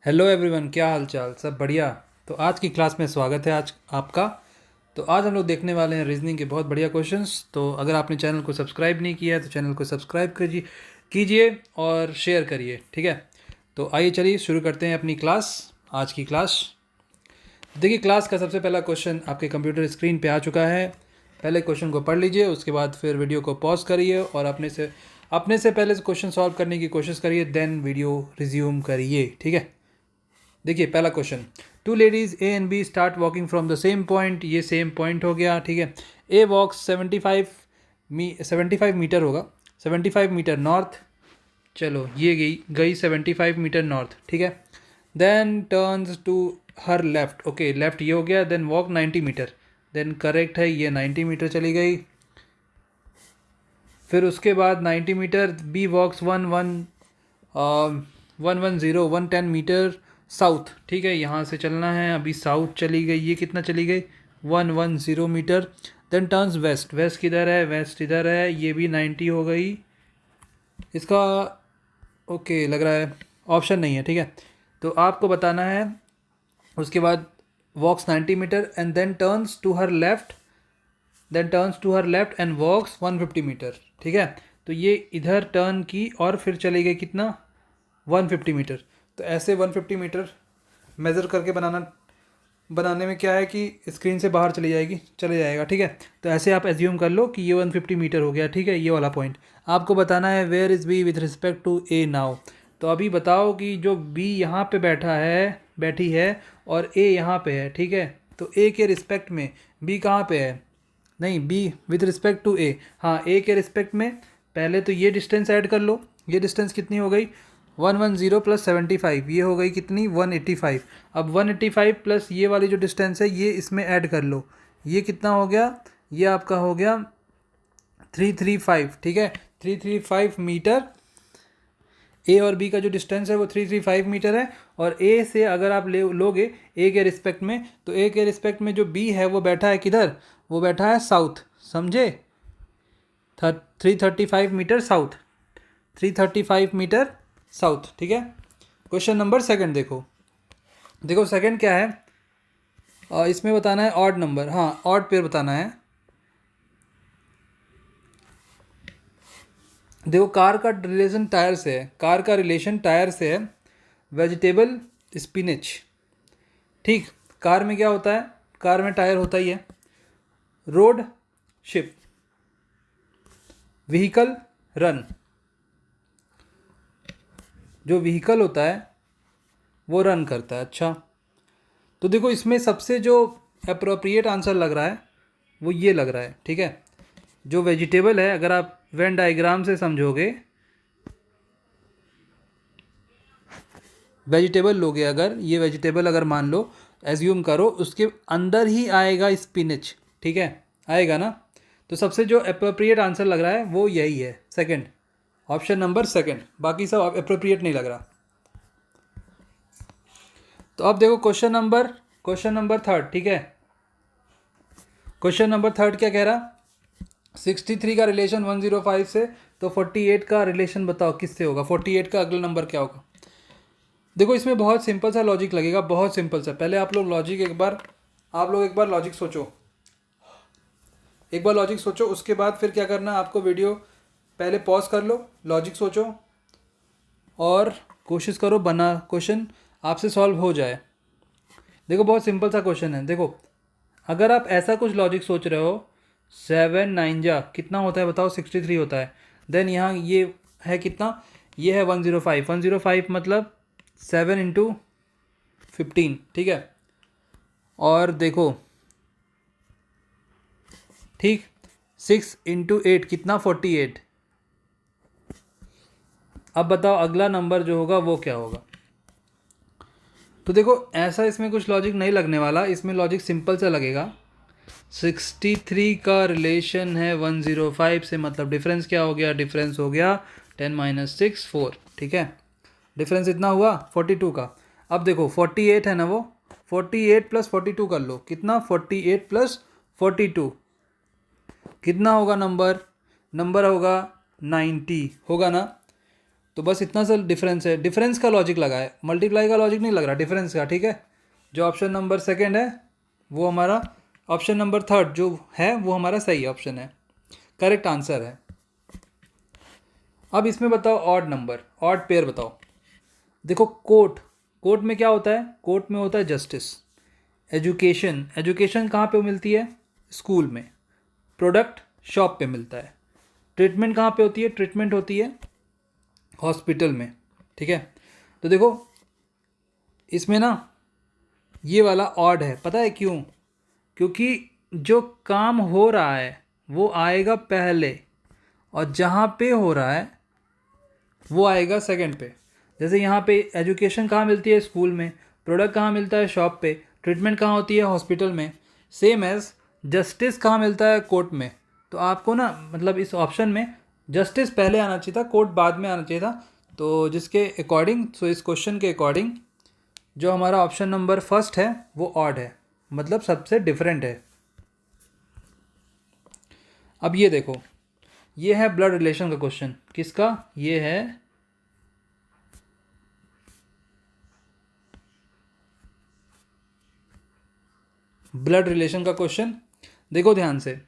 Hello everyone, क्या हाल चाल? सब बढ़िया। तो आज की क्लास में स्वागत है आज आपका। तो आज हम लोग देखने वाले हैं रीजनिंग के बहुत बढ़िया क्वेश्चंस। तो अगर आपने चैनल को सब्सक्राइब नहीं किया है तो चैनल को सब्सक्राइब कीजिए और शेयर करिए, ठीक है। तो आइए चलिए शुरू करते हैं अपनी क्लास, आज की क्लास। देखिए, क्लास का सबसे पहला क्वेश्चन आपके कंप्यूटर स्क्रीन पे आ चुका है। पहले क्वेश्चन को पढ़ लीजिए, उसके बाद फिर वीडियो को पॉज करिए और अपने से पहले क्वेश्चन सॉल्व करने की कोशिश करिए, देन वीडियो रिज्यूम करिए, ठीक है। देखिए पहला question, two ladies A and B start walking from the same point. ये सेम पॉइंट हो गया, ठीक है। ए वॉक्स 75 मीटर होगा, 75 मीटर नॉर्थ। चलो ये गई 75 मीटर नॉर्थ, ठीक है। Then turns to her left, okay left ये हो गया। Then walk 90 metre, then correct है, ये 90 मीटर चली गई। फिर उसके बाद 90 मीटर बी वॉक्स 110 मीटर साउथ, ठीक है। यहाँ से चलना है, अभी साउथ चली गई, ये कितना चली गई 110 metre. Then turns west, west किधर है, वेस्ट इधर है, ये भी 90 हो गई। इसका ओके लग रहा है ऑप्शन नहीं है, ठीक है। तो आपको बताना है उसके बाद walks 90 metre and then turns to her left, and walks 150 metre, ठीक है। तो ये इधर टर्न की और फिर चली गई कितना 150 मीटर। तो ऐसे 150 मीटर मेज़र करके बनाने में क्या है कि स्क्रीन से बाहर चले जाएगा, ठीक है। तो ऐसे आप एज्यूम कर लो कि ये 150 मीटर हो गया, ठीक है। ये वाला पॉइंट आपको बताना है, where is B with respect to A now. तो अभी बताओ कि जो बी यहाँ पे बैठी है और ए यहाँ पे है, ठीक है। तो ए के रिस्पेक्ट में बी कहाँ पे है, नहीं बी विथ रिस्पेक्ट टू ए, हाँ ए के रिस्पेक्ट में। पहले तो ये डिस्टेंस ऐड कर लो, ये डिस्टेंस कितनी हो गई 110 प्लस 75, ये हो गई कितनी 185। अब 185 प्लस ये वाली जो डिस्टेंस है ये इसमें ऐड कर लो, ये कितना हो गया, ये आपका हो गया 335, ठीक है। 335 मीटर। ए और बी का जो डिस्टेंस है वो 335 मीटर है। और ए से अगर आप लोगे ए के रिस्पेक्ट में, तो ए के रिस्पेक्ट में जो बी है वो बैठा है किधर, वो बैठा है साउथ, समझे। 335 मीटर साउथ, 335 मीटर साउथ, ठीक है। क्वेश्चन नंबर सेकंड देखो सेकंड क्या है, इसमें बताना है ऑड नंबर, हाँ ऑड पेयर बताना है। देखो कार का रिलेशन टायर से है, वेजिटेबल स्पिनच, ठीक। कार में क्या होता है, कार में टायर होता ही है। रोड शिप, व्हीकल रन, जो व्हीकल होता है वो रन करता है, अच्छा। तो देखो इसमें सबसे जो अप्रोप्रिएट आंसर लग रहा है वो ये लग रहा है, ठीक है। जो वेजिटेबल है, अगर आप वेन डायग्राम से समझोगे, वेजिटेबल लोगे अगर, ये वेजिटेबल अगर मान लो, एज्यूम करो उसके अंदर ही आएगा स्पिनच, ठीक है, आएगा ना। तो सबसे जो अप्रोप्रिएट आंसर लग रहा है वो यही है, सेकंड, ऑप्शन नंबर सेकंड। बाकी सब अप्रोप्रिएट नहीं लग रहा। तो अब देखो क्वेश्चन नंबर थर्ड, ठीक है। क्वेश्चन नंबर थर्ड क्या कह रहा, 63 का रिलेशन 105 से, तो 48 का रिलेशन बताओ किससे होगा, 48 का अगला नंबर क्या होगा। देखो इसमें बहुत सिंपल सा लॉजिक लगेगा, बहुत सिंपल सा। पहले आप लोग एक बार लॉजिक सोचो, उसके बाद फिर क्या करना, आपको वीडियो पहले पॉज कर लो, लॉजिक सोचो और कोशिश करो बना क्वेश्चन आपसे सॉल्व हो जाए। देखो बहुत सिंपल सा क्वेश्चन है। देखो अगर आप ऐसा कुछ लॉजिक सोच रहे हो, 7 9 जा कितना होता है बताओ, 63 होता है। देन यहाँ ये है कितना, ये है 105 मतलब 7 इंटू 15, ठीक है। और देखो ठीक, 6 इंटू 8 कितना 48। अब बताओ अगला नंबर जो होगा वो क्या होगा। तो देखो ऐसा इसमें कुछ लॉजिक नहीं लगने वाला, इसमें लॉजिक सिंपल सा लगेगा। 63 का रिलेशन है 105 से, मतलब डिफरेंस क्या हो गया, डिफरेंस हो गया 10 - 6 4, ठीक है। डिफरेंस इतना हुआ 42 का। अब देखो 48 है ना, वो 48 प्लस 42 कर लो, कितना 48 प्लस 42 कितना होगा, नंबर होगा 90 होगा ना। तो बस इतना सा डिफरेंस है, डिफरेंस का लॉजिक लगा है, मल्टीप्लाई का लॉजिक नहीं लग रहा, डिफरेंस का। ठीक है, जो ऑप्शन नंबर सेकंड है वो हमारा, ऑप्शन नंबर थर्ड जो है वो हमारा सही ऑप्शन है, करेक्ट आंसर है। अब इसमें बताओ ऑड नंबर, ऑड पेयर बताओ। देखो कोर्ट, कोर्ट में क्या होता है, कोर्ट में होता है जस्टिस। एजुकेशन, एजुकेशन कहाँ पे मिलती है, स्कूल में। प्रोडक्ट शॉप पे मिलता है। ट्रीटमेंट कहाँ पे होती है, ट्रीटमेंट होती है हॉस्पिटल में। ठीक है, तो देखो इसमें ना ये वाला ऑड है, पता है क्यों? क्योंकि जो काम हो रहा है वो आएगा पहले, और जहाँ पे हो रहा है वो आएगा सेकंड पे। जैसे यहाँ पे एजुकेशन कहाँ मिलती है, स्कूल में। प्रोडक्ट कहाँ मिलता है, शॉप पे। ट्रीटमेंट कहाँ होती है, हॉस्पिटल में। सेम एज जस्टिस कहाँ मिलता है, कोर्ट में। तो आपको ना मतलब इस ऑप्शन में जस्टिस पहले आना चाहिए था, कोर्ट बाद में आना चाहिए था। तो जिसके अकॉर्डिंग, सो इस क्वेश्चन के अकॉर्डिंग जो हमारा ऑप्शन नंबर फर्स्ट है वो ऑड है, मतलब सबसे डिफरेंट है। अब ये देखो, ये है ब्लड रिलेशन का क्वेश्चन। किसका, ये है ब्लड रिलेशन का क्वेश्चन। देखो ध्यान से,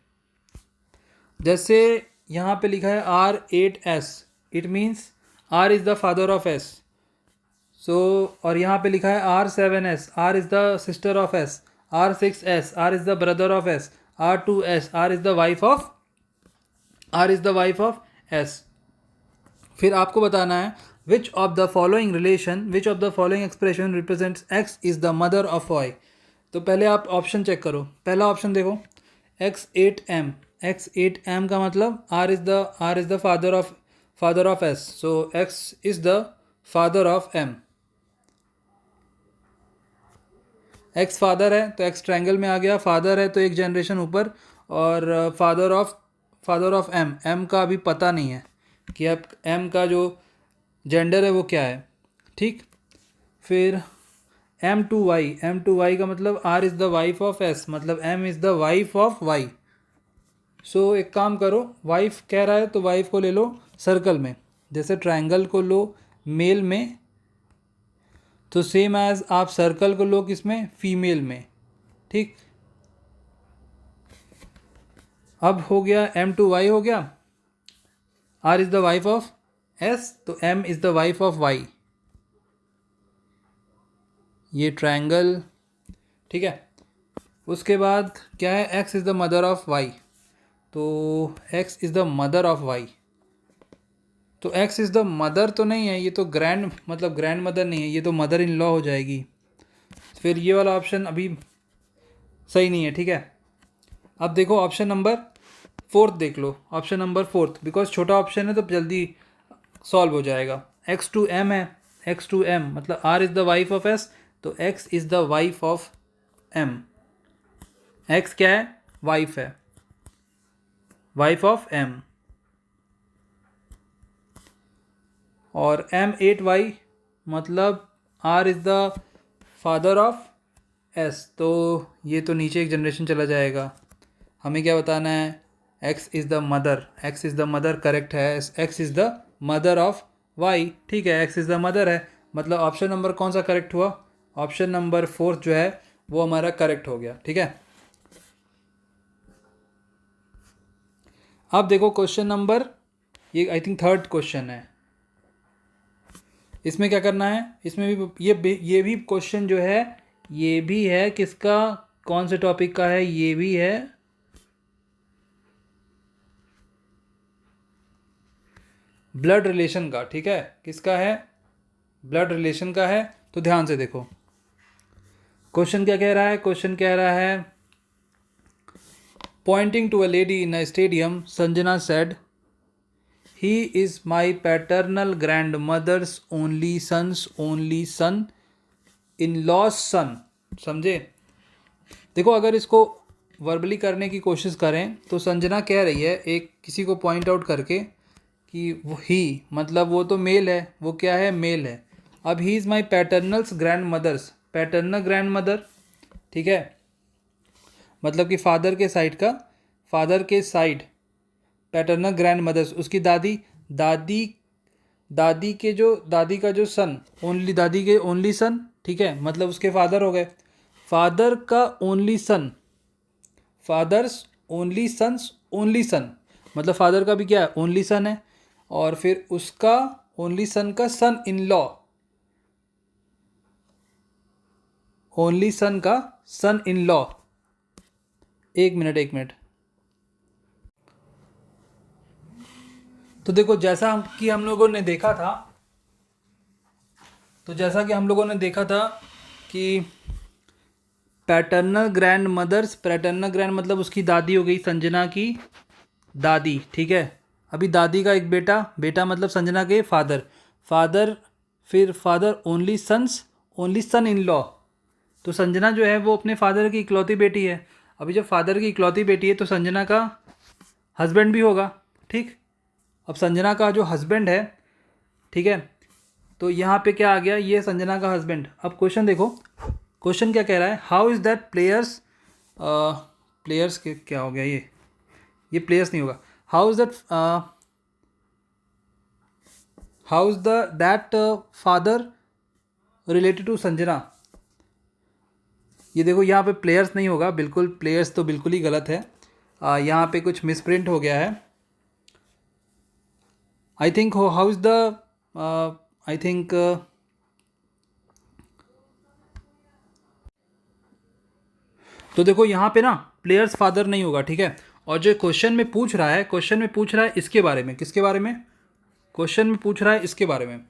जैसे यहाँ पे लिखा है R8S, it means R is the father of S। सो और यहाँ पे लिखा है R7S, R is the sister of S। R6S, R is the brother of S। R2S, R is the wife of, R is the wife of S। फिर आपको बताना है which of the following relation, which of the following expression represents X is the mother of Y। तो पहले आप option check करो। पहला option देखो, X8M, X8M का मतलब R is the father of S, so X is the father of M। X father है तो X ट्रायंगल में आ गया, फादर है तो एक जनरेशन ऊपर, और फादर ऑफ M का अभी पता नहीं है कि अब M का जो जेंडर है वो क्या है। ठीक, फिर M2Y का मतलब R is the wife of S, मतलब M is the wife of Y। सो एक काम करो, वाइफ कह रहा है तो वाइफ को ले लो सर्कल में, जैसे ट्रायंगल को लो मेल में, तो सेम एज आप सर्कल को लो किसमें, फीमेल में। ठीक, अब हो गया M2Y हो गया, R is the wife of S, तो M is the wife of Y। ये ट्रायंगल, ठीक है। उसके बाद क्या है, X is the mother of Y, तो X is the mother of Y। तो X इज़ द मदर तो नहीं है, ये तो ग्रैंड मतलब ग्रैंड मदर नहीं है, ये तो मदर इन लॉ हो जाएगी। फिर ये वाला ऑप्शन अभी सही नहीं है। ठीक है, अब देखो ऑप्शन नंबर फोर्थ देख लो, ऑप्शन नंबर फोर्थ, बिकॉज छोटा ऑप्शन है तो जल्दी सॉल्व हो जाएगा। X2M है, X2M मतलब R is the wife of S, तो X is the wife of M। X क्या है, वाइफ है, वाइफ ऑफ M। और M8Y मतलब R is the father of S, तो ये तो नीचे एक जनरेशन चला जाएगा। हमें क्या बताना है, X is the mother, X is the mother correct है, X is the mother of Y। ठीक है, X इज़ द मदर है, मतलब ऑप्शन नंबर कौन सा करेक्ट हुआ, ऑप्शन नंबर फोर्थ जो है वो हमारा करेक्ट हो गया। ठीक है, अब देखो क्वेश्चन नंबर, ये आई थिंक थर्ड क्वेश्चन है। इसमें क्या करना है, इसमें भी ये भी क्वेश्चन जो है ये भी है किसका, कौन से टॉपिक का है, ये भी है ब्लड रिलेशन का। ठीक है, किसका है, ब्लड रिलेशन का है। तो ध्यान से देखो क्वेश्चन क्या कह रहा है, क्वेश्चन कह रहा है pointing to a lady in a stadium Sanjana said he is my paternal grandmother's only son in law's son. समझे? देखो अगर इसको वर्बली करने की कोशिश करें तो संजना कह रही है एक किसी को पॉइंट आउट करके कि वो ही मतलब वो तो मेल है, वो क्या है, मेल है। अब he is my paternal's grandmother's, paternal grandmother, ठीक है, मतलब कि फादर के साइड पैटर्नल ग्रैंड मदर्स, उसकी दादी, दादी दादी का जो सन, ओनली दादी के ओनली सन, ठीक है, मतलब उसके फादर हो गए। फादर का only son, father's only sons, only son मतलब फादर का भी क्या है, ओनली सन है। और फिर उसका ओनली सन का सन इन लॉ, ओनली सन का सन इन लॉ। एक मिनट। तो देखो जैसा कि हम लोगों ने देखा था, कि पैटर्नल ग्रैंड मतलब उसकी दादी हो गई, संजना की दादी, ठीक है। अभी दादी का एक बेटा मतलब संजना के फादर, फिर father only son in law. तो संजना जो है वो अपने फादर की इकलौती बेटी है। अभी जब फादर की इकलौती बेटी है तो संजना का हस्बैंड भी होगा, ठीक। अब संजना का जो हस्बैंड है, ठीक है, तो यहाँ पे क्या आ गया, ये संजना का हस्बैंड। अब क्वेश्चन देखो, क्वेश्चन क्या कह रहा है, हाउ इज़ दैट प्लेयर्स के क्या हो गया, ये प्लेयर्स नहीं होगा, how is that father related to Sanjana. ये देखो यहाँ पे प्लेयर्स नहीं होगा, बिल्कुल प्लेयर्स तो बिल्कुल ही गलत है। यहाँ पे कुछ मिसप्रिंट हो गया है। I think how is the I think तो देखो यहाँ पे ना प्लेयर्स फादर नहीं होगा, ठीक है। और जो क्वेश्चन में पूछ रहा है इसके बारे में, किसके बारे में, क्वेश्चन में पूछ रहा है इसके बारे में,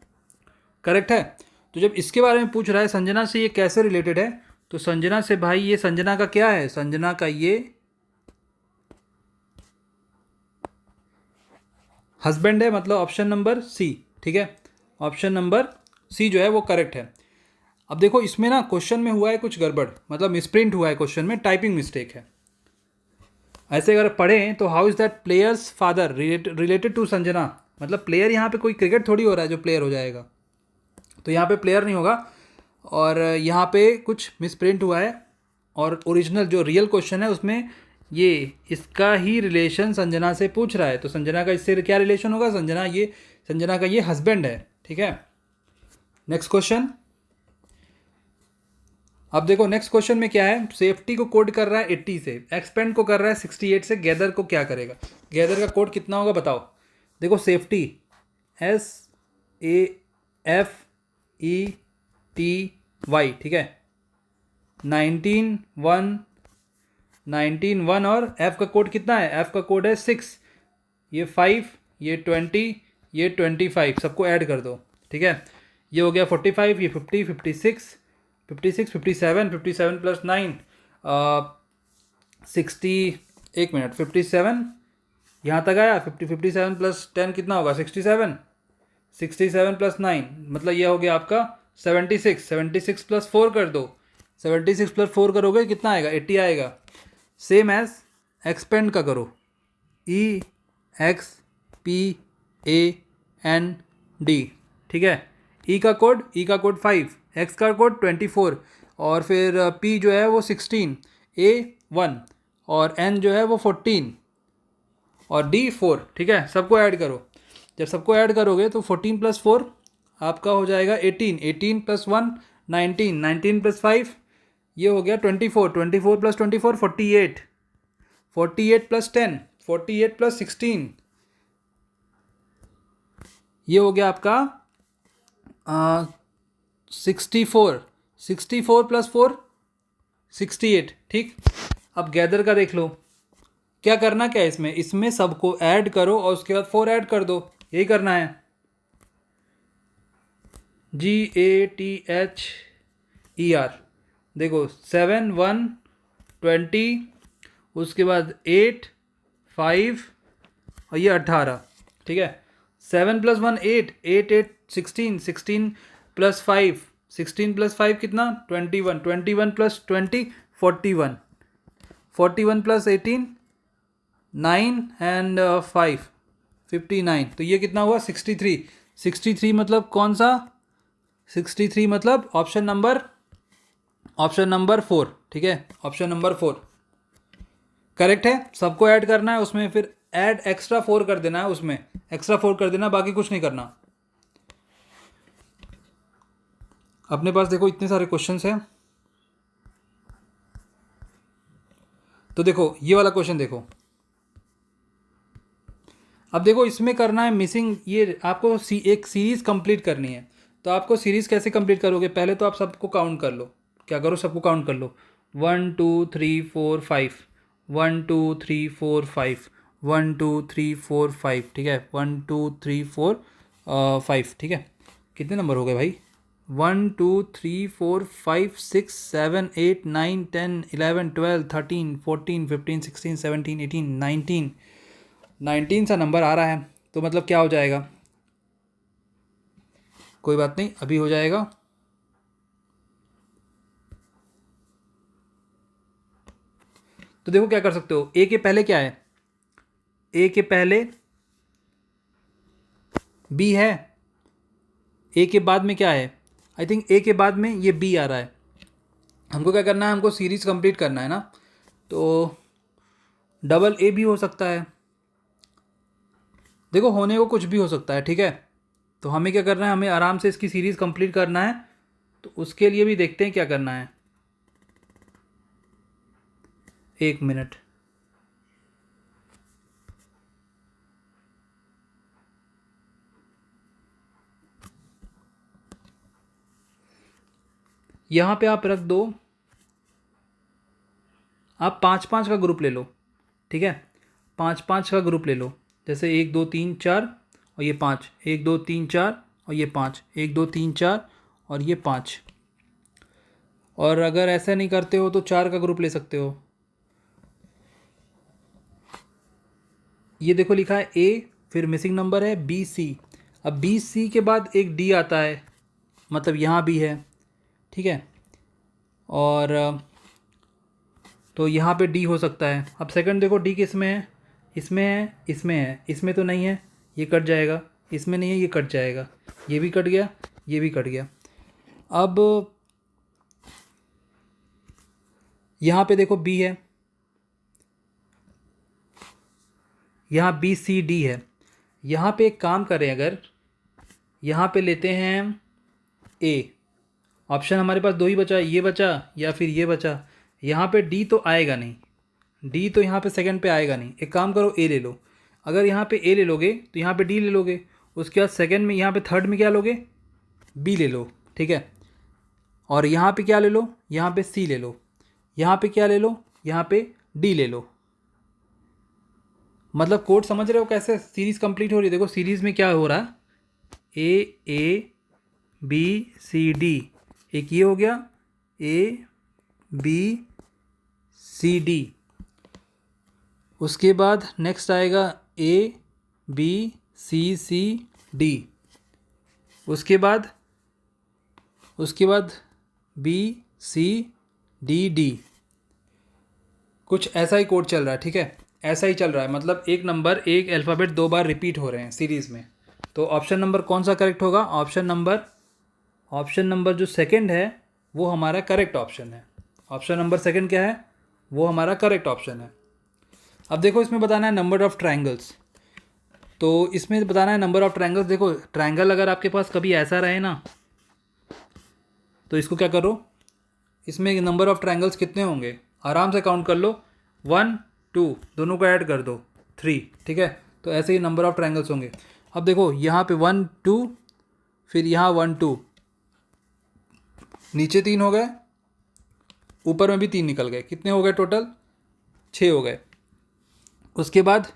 करेक्ट है। तो जब इसके बारे में पूछ रहा है संजना से ये कैसे रिलेटेड है, तो संजना से भाई ये संजना का क्या है, संजना का ये हस्बैंड है, मतलब ऑप्शन नंबर सी, ठीक है। ऑप्शन नंबर सी जो है वो करेक्ट है। अब देखो इसमें ना क्वेश्चन में हुआ है कुछ गड़बड़, मतलब मिसप्रिंट हुआ है क्वेश्चन में, टाइपिंग मिस्टेक है। ऐसे अगर पढ़ें तो how is that player's father related to Sanjana, मतलब प्लेयर यहाँ पे कोई क्रिकेट थोड़ी हो रहा है जो प्लेयर हो जाएगा, तो यहाँ पे प्लेयर नहीं होगा। और यहाँ पे कुछ मिसप्रिंट हुआ है, और ओरिजिनल जो रियल क्वेश्चन है उसमें ये इसका ही रिलेशन संजना से पूछ रहा है, तो संजना का इससे क्या रिलेशन होगा, संजना का ये हस्बैंड है, ठीक है। Next question. अब देखो नेक्स्ट क्वेश्चन में क्या है, सेफ्टी को कोड कर रहा है 80 से, एक्सपेंड को कर रहा है 68 से, गैदर को क्या करेगा, गैदर का कोड कितना होगा बताओ। देखो सेफ्टी SAFETY, ठीक है, 19 1 और एफ का कोड कितना है, एफ का कोड है 6, ये 5, ये 20, ये 25, सबको ऐड कर दो, ठीक है। ये हो गया 45, ये 50, 56, 57 प्लस 9 60, एक मिनट, 57 यहाँ तक आया, 57 प्लस 10 कितना होगा, 67 प्लस 9 मतलब ये हो गया आपका 76 प्लस 4 कर दो, 76 प्लस 4 करोगे कितना आएगा, 80 आएगा। सेम एज एक्सपेंड का करो, EXPAND, ठीक है। ई का कोड 5, एक्स का कोड 24, और फिर P जो है वो 16, A 1, और N जो है वो 14, और D 4, ठीक है। सबको ऐड करो, जब सबको ऐड करोगे तो 14 प्लस 4 आपका हो जाएगा 18, 18 प्लस 1 19, 19 प्लस 5 ये हो गया 24, 24 प्लस 24 48, 48 प्लस 10 48 प्लस 16 ये हो गया आपका 64, 64 प्लस 4 68, ठीक। अब गैदर का देख लो, क्या करना, क्या है इसमें सबको ऐड करो और उसके बाद 4 ऐड कर दो, यही करना है। GATHER, देखो 7 1 20, उसके बाद 8 5 और ये 18, ठीक है। 7 प्लस 1 8, 8 8 16, 16 प्लस 5 16 प्लस 5 कितना 21, 21 प्लस 20 41, 41 प्लस 18 9 एंड 5 59, तो ये कितना हुआ 63, 63 मतलब कौन सा, 63 मतलब ऑप्शन नंबर 4, ठीक है, ऑप्शन नंबर 4 करेक्ट है। सबको ऐड करना है उसमें, फिर ऐड एक्स्ट्रा 4 कर देना है, उसमें एक्स्ट्रा 4 कर देना, बाकी कुछ नहीं करना। अपने पास देखो इतने सारे क्वेश्चंस हैं। तो देखो ये वाला क्वेश्चन देखो, अब देखो इसमें करना है मिसिंग, ये आपको एक सीरीज़ कंप्लीट करनी है। तो आपको सीरीज़ कैसे कंप्लीट करोगे, पहले तो आप सबको काउंट कर लो। क्या करो, सबको काउंट कर लो। 1 2 3 4 5, 1 2 3 4 5, 1 2 3 4 5, ठीक है, 1 2 3 4 5, ठीक है। कितने नंबर हो गए भाई? 1 2 3 4 5 6 7 8 9 10 11 12 13 14 15 16 17 18 19 19 सा नंबर आ रहा है। तो मतलब क्या हो जाएगा, कोई बात नहीं, अभी हो जाएगा। तो देखो क्या कर सकते हो, ए के पहले क्या है, ए के पहले बी है, ए के बाद में क्या है, आई थिंक ए के बाद में ये बी आ रहा है। हमको क्या करना है, हमको सीरीज कंप्लीट करना है ना, तो डबल ए भी हो सकता है। देखो होने को कुछ भी हो सकता है, ठीक है। तो हमें क्या करना है, हमें आराम से इसकी सीरीज़ कंप्लीट करना है। तो उसके लिए भी देखते हैं क्या करना है। 1 मिनट। यहाँ पे आप रख दो, आप 5 5 का ग्रुप ले लो, ठीक है। 5 5 का ग्रुप ले लो, जैसे 1 2 3 4 और ये 5, 1 2 3 4 और ये 5, 1 2 3 4 और ये 5। और अगर ऐसा नहीं करते हो तो 4 का ग्रुप ले सकते हो। ये देखो लिखा है ए, फिर मिसिंग नंबर है बी सी। अब बी सी के बाद एक डी आता है, मतलब यहाँ भी है, ठीक है। और तो यहाँ पे डी हो सकता है। अब सेकंड देखो डी किस में है, इसमें है, इसमें है, इसमें तो नहीं है, ये कट जाएगा, इसमें नहीं है, ये कट जाएगा, ये भी कट गया, ये भी कट गया। अब यहाँ पे देखो बी है, यहाँ बी सी डी है। यहाँ पे एक काम करें, अगर यहाँ पे लेते हैं ए, ऑप्शन हमारे पास दो ही बचा, ये बचा या फिर ये बचा। यहाँ पे डी तो आएगा नहीं, डी तो यहाँ पे सेकंड पे आएगा नहीं। एक काम करो, ए ले लो। अगर यहाँ पे ए ले लोगे तो यहाँ पे डी ले लोगे, उसके बाद सेकंड में यहाँ पे थर्ड में क्या लोगे, बी ले लो, ठीक है। और यहाँ पे क्या ले लो, यहाँ पे सी ले लो, यहाँ पे क्या ले लो, यहाँ पे डी ले लो। मतलब कोड समझ रहे हो कैसे सीरीज़ कंप्लीट हो रही है। देखो सीरीज़ में क्या हो रहा है, ए बी सी डी, एक ये हो गया ए बी सी डी। उसके बाद नेक्स्ट आएगा ए बी सी डी। उसके बाद बी सी डी डी। कुछ ऐसा ही कोड चल रहा है, ठीक है, ऐसा ही चल रहा है। मतलब एक नंबर, एक अल्फ़ाबेट 2 बार रिपीट हो रहे हैं सीरीज़ में। तो ऑप्शन नंबर कौन सा करेक्ट होगा, ऑप्शन नंबर जो सेकंड है वो हमारा करेक्ट ऑप्शन है। ऑप्शन नंबर सेकंड क्या है, वो हमारा करेक्ट ऑप्शन है। अब देखो इसमें बताना है नंबर ऑफ़ ट्रायंगल्स। तो इसमें बताना है नंबर ऑफ़ ट्रायंगल्स। देखो ट्रायंगल अगर आपके पास कभी ऐसा रहे ना, तो इसको क्या करो, इसमें नंबर ऑफ़ ट्रायंगल्स कितने होंगे आराम से काउंट कर लो। 1 2, दोनों को ऐड कर दो 3, ठीक है। तो ऐसे ही नंबर ऑफ़ ट्रायंगल्स होंगे। अब देखो यहाँ पे 1 2, फिर यहाँ 1 2, नीचे 3 हो गए, ऊपर में भी 3 निकल गए, कितने हो गए टोटल, 6 हो गए। उसके बाद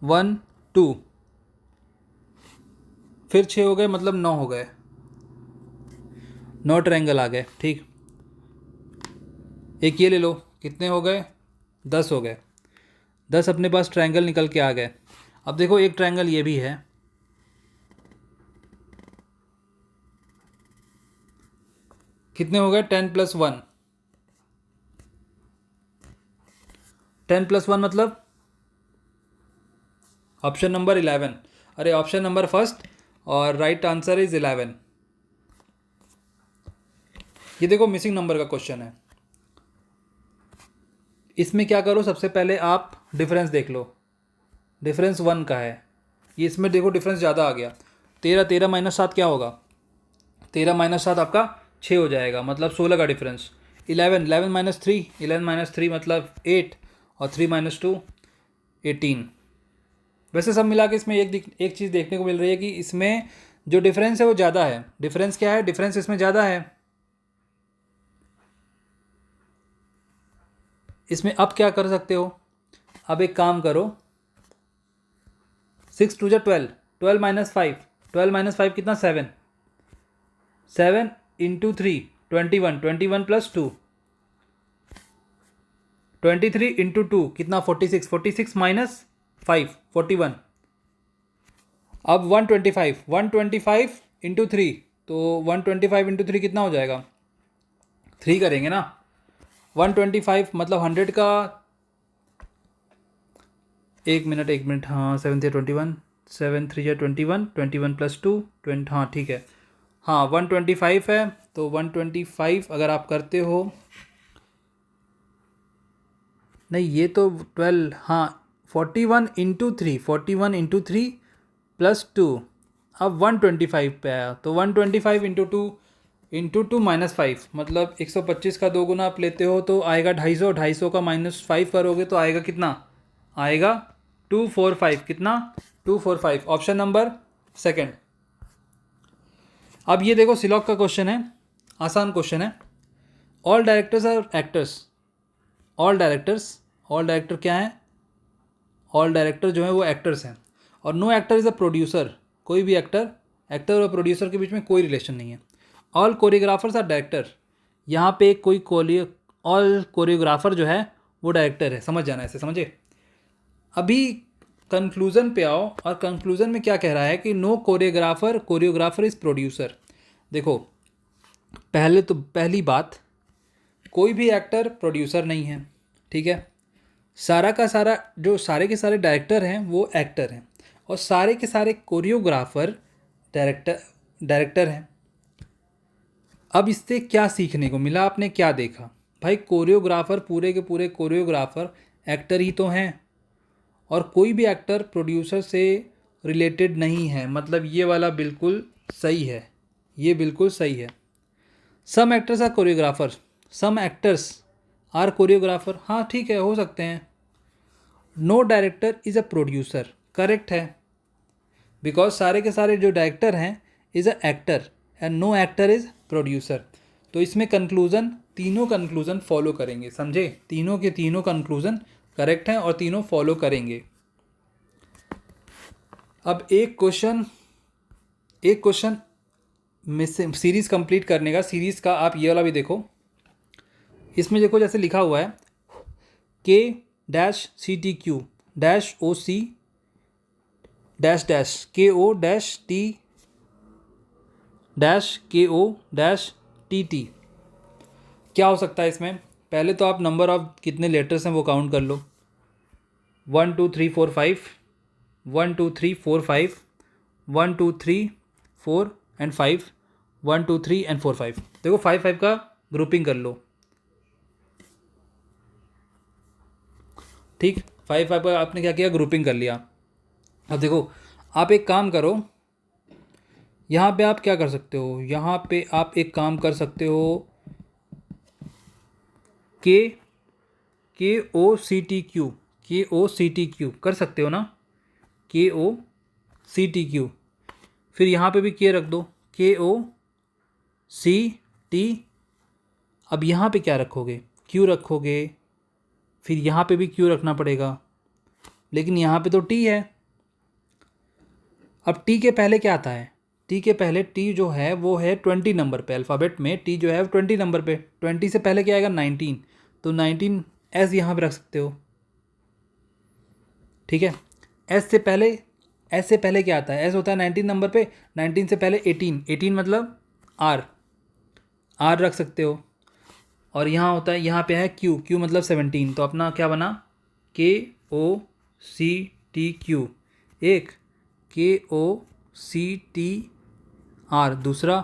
1 2, फिर 6 हो गए, मतलब 9 हो गए, 9 ट्रायंगल आ गए, ठीक। एक ये ले लो, कितने हो गए, 10 हो गए, 10 अपने पास ट्रायंगल निकल के आ गए। अब देखो एक ट्रायंगल ये भी है, कितने हो गए, 10 + 1, 10 + 1 मतलब ऑप्शन नंबर 11। अरे ऑप्शन नंबर फर्स्ट और राइट आंसर इज 11। ये देखो मिसिंग नंबर का क्वेश्चन है। इसमें क्या करो, सबसे पहले आप डिफरेंस देख लो, डिफरेंस 1 का है। ये इसमें देखो डिफरेंस ज़्यादा आ गया, 13 13 - 7 क्या होगा, 13 माइनस 7 आपका 6 हो जाएगा, मतलब 16 का डिफरेंस। 11 माइनस 3, 11 माइनस 3 मतलब 8, और 3 माइनस 2 18। वैसे सब मिला के इसमें एक चीज़ देखने को मिल रही है कि इसमें जो डिफरेंस है वो ज़्यादा है। डिफरेंस क्या है? डिफरेंस इसमें ज़्यादा है। इसमें अब क्या कर सकते हो, अब एक काम करो, 6 टू जा 12, 12 माइनस 5, 12 माइनस 5 कितना? 7, 7 इंटू 3 21, 21 प्लस 2 23 इंटू 2 कितना? 46, 46 माइनस 5 41। अब 125, 125 इंटू 3, तो 125 इंटू 3 कितना हो जाएगा? 3 करेंगे ना। 125 मतलब 100 का, एक मिनट, हाँ 7 3 21, 7 3 या 21, 21 प्लस 2 20, हाँ ठीक है, हाँ 125 है। तो 125 अगर आप करते हो, नहीं ये तो 12, हाँ 41 इंटू 3, 41 इंटू 3 प्लस 2, अब 125 पे आया। तो 125 इंटू टू माइनस 5, मतलब 125 का 2 गुना आप लेते हो तो आएगा 250, 250 का माइनस 5 करोगे तो आएगा कितना? आएगा 245। कितना? 245, ऑप्शन नंबर सेकंड। अब ये देखो सिलॉक का क्वेश्चन है, आसान क्वेश्चन है। All directors are actors, all director क्या है? ऑल डायरेक्टर जो है वो एक्टर्स हैं, और no actor is a producer. कोई भी एक्टर और प्रोड्यूसर के बीच में कोई रिलेशन नहीं है। ऑल कोरियोग्राफर्स आर डायरेक्टर, यहाँ पे ऑल कोरियोग्राफर जो है वो डायरेक्टर है, समझ जाना ऐसे, समझे। अभी कंक्लूज़न पे आओ, और कंक्लूज़न में क्या कह रहा है कि नो कोरियोग्राफर इज़ प्रोड्यूसर। देखो पहली बात, कोई भी एक्टर प्रोड्यूसर नहीं है, ठीक है। सारा का सारा जो सारे के सारे डायरेक्टर हैं वो एक्टर हैं, और सारे के सारे कोरियोग्राफर डायरेक्टर हैं। अब इससे क्या सीखने को मिला, आपने क्या देखा? भाई कोरियोग्राफर, पूरे के पूरे कोरियोग्राफर एक्टर ही तो हैं, और कोई भी एक्टर प्रोड्यूसर से रिलेटेड नहीं है, मतलब ये वाला बिल्कुल सही है, ये बिल्कुल सही है। Some actors are choreographer, some actors are choreographer, हाँ ठीक है, हो सकते हैं। No director is a producer, correct है, बिकॉज सारे के सारे जो डायरेक्टर हैं is a actor, and no actor is producer. तो इसमें कंक्लूज़न, तीनों कंक्लूज़न फॉलो करेंगे, समझे। तीनों के तीनों कंक्लूज़न करेक्ट हैं और तीनों फॉलो करेंगे। अब एक क्वेश्चन में से सीरीज़ कंप्लीट करने का, सीरीज़ का आप ये वाला भी देखो। इसमें देखो जैसे लिखा हुआ है K dash C T Q dash O C dash dash K O dash T dash K O dash T T. क्या हो सकता है इसमें? पहले तो आप नंबर ऑफ कितने लेटर्स हैं वो काउंट कर लो। 1 2 3 4 5, 1 2 3 4 5, 1 2 3 4 एंड 5, 1 2 3 एंड 4 5। देखो 5 5 का ग्रुपिंग कर लो, ठीक। 5 5 का आपने क्या किया? ग्रुपिंग कर लिया। अब देखो आप एक काम करो, यहाँ पे आप क्या कर सकते हो, यहाँ पे आप एक काम कर सकते हो, के ओ सी टी क्यू कर सकते हो ना, के ओ सी टी क्यू। फिर यहाँ पे भी के रख दो, के ओ सी टी। अब यहाँ पे क्या रखोगे? क्यू रखोगे, फिर यहाँ पे भी क्यू रखना पड़ेगा, लेकिन यहाँ पे तो टी है। अब टी के पहले क्या आता है? टी के पहले, टी जो है वो है 20 नंबर पे, अल्फ़ाबेट में टी जो है 20 नंबर पे। 20 से पहले क्या आएगा? 19, तो 19 एस यहाँ पे रख सकते हो, ठीक है। एस से पहले क्या आता है? एस होता है 19 नंबर पे, 19 से पहले 18, 18 मतलब आर रख सकते हो। और यहाँ होता है, यहाँ पे है क्यू, क्यू मतलब 17, तो अपना क्या बना? के ओ सी टी क्यू एक, के ओ सी टी आर दूसरा,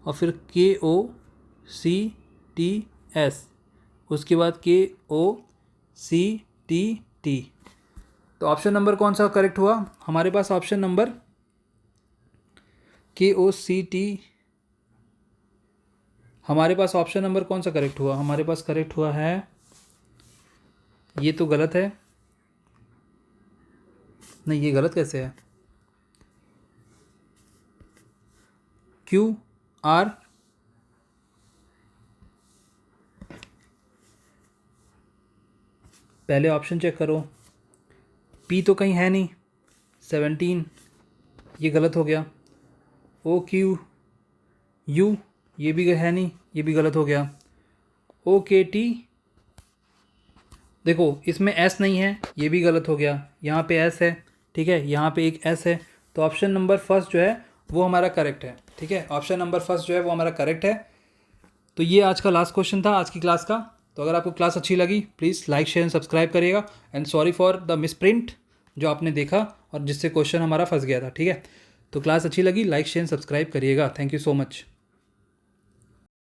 और फिर के ओ सी टी एस, उसके बाद के ओ सी टी टी। तो ऑप्शन नंबर कौन सा करेक्ट हुआ हमारे पास? ऑप्शन नंबर के ओ सी टी हमारे पास ऑप्शन नंबर कौन सा करेक्ट हुआ? हमारे पास करेक्ट हुआ है, ये तो गलत है, नहीं ये गलत कैसे है? क्यू आर, पहले ऑप्शन चेक करो, पी तो कहीं है नहीं, 17, ये गलत हो गया। ओ क्यू यू, ये भी है नहीं, ये भी गलत हो गया। ओ के टी, देखो इसमें एस नहीं है, ये भी गलत हो गया। यहाँ पे एस है, ठीक है, यहाँ पे एक एस है, तो ऑप्शन नंबर फर्स्ट जो है वो हमारा करेक्ट है। ठीक है, ऑप्शन नंबर फर्स्ट जो है वो हमारा करेक्ट है। तो ये आज का लास्ट क्वेश्चन था आज की क्लास का। तो अगर आपको क्लास अच्छी लगी please like share and subscribe करिएगा। And sorry for the misprint जो आपने देखा और जिससे क्वेश्चन हमारा फंस गया था। ठीक है, तो क्लास अच्छी लगी, लाइक शेयर एंड सब्सक्राइब करिएगा। Thank you so much.